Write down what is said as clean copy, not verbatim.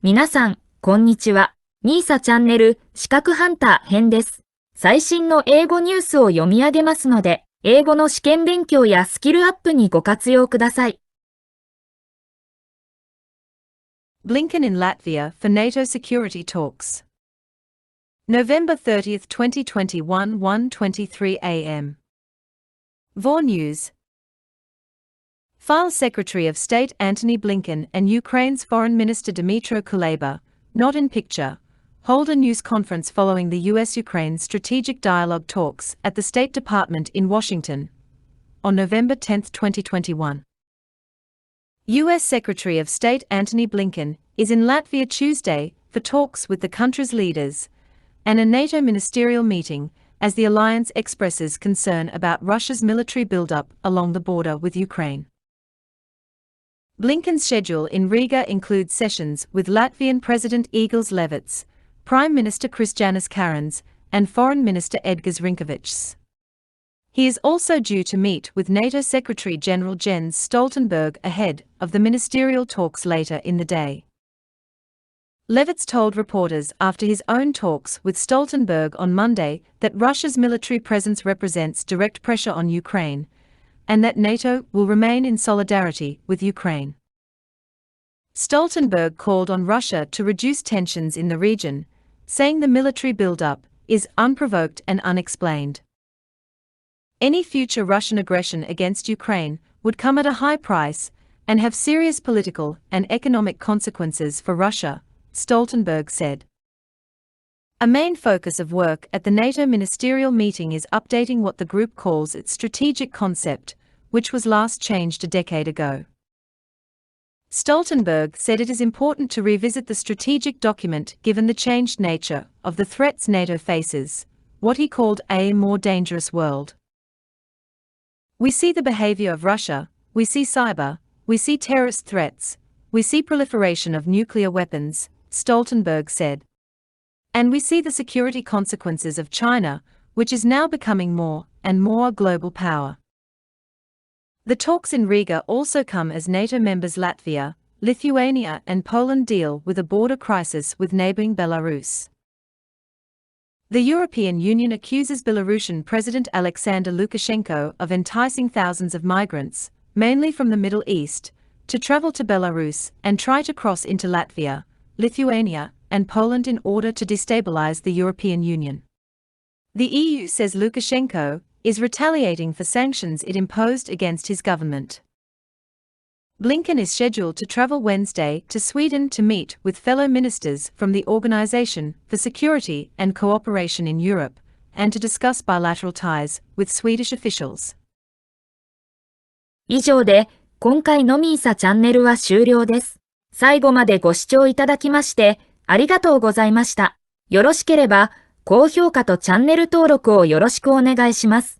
皆さん、こんにちは。みーさチャンネル、資格ハンター編です。最新の英語ニュースを読み上げますので、英語の試験勉強やスキルアップにご活用ください。Blinken in Latvia for NATO security talks. November 30th, 2021, 1:23 a.m. VOR News. File Secretary of State Antony Blinken and Ukraine's Foreign Minister Dmytro Kuleba, not in picture, hold a news conference following the US-Ukraine strategic dialogue talks at the State Department in Washington on November 10, 2021. US Secretary of State Antony Blinken is in Latvia Tuesday for talks with the country's leaders and a NATO ministerial meeting as the alliance expresses concern about Russia's military buildup along the border with Ukraine. Blinken's schedule in Riga includes sessions with Latvian President Egils Levits, Prime Minister Krišjānis Kariņš, and Foreign Minister Edgars Rinkēvičs. He is also due to meet with NATO Secretary-General Jens Stoltenberg ahead of the ministerial talks later in the day. Levits told reporters after his own talks with Stoltenberg on Monday that Russia's military presence represents direct pressure on Ukraine, and that NATO will remain in solidarity with Ukraine. Stoltenberg called on Russia to reduce tensions in the region, saying the military buildup is unprovoked and unexplained. Any future Russian aggression against Ukraine would come at a high price and have serious political and economic consequences for Russia, Stoltenberg said. A main focus of work at the NATO ministerial meeting is updating what the group calls its strategic concept, which was last changed a decade ago. Stoltenberg said it is important to revisit the strategic document given the changed nature of the threats NATO faces, what he called a more dangerous world. We see the behavior of Russia, we see cyber, we see terrorist threats, we see proliferation of nuclear weapons, Stoltenberg said. And we see the security consequences of China, which is now becoming more and more a global power. The talks in Riga also come as NATO members Latvia, Lithuania and Poland deal with a border crisis with neighboring Belarus. The European Union accuses Belarusian President Alexander Lukashenko of enticing thousands of migrants, mainly from the Middle East, to travel to Belarus and try to cross into Latvia, Lithuania, and Poland in order to destabilize the European Union. The EU says Lukashenko is retaliating for sanctions it imposed against his government. Blinken is scheduled to travel Wednesday to Sweden to meet with fellow ministers from the Organization for Security and Cooperation in Europe and to discuss bilateral ties with Swedish officials. 以上で今回のみーさチャンネルは終了です。最後までご視聴いただきましてありがとうございました。よろしければ高評価とチャンネル登録をよろしくお願いします。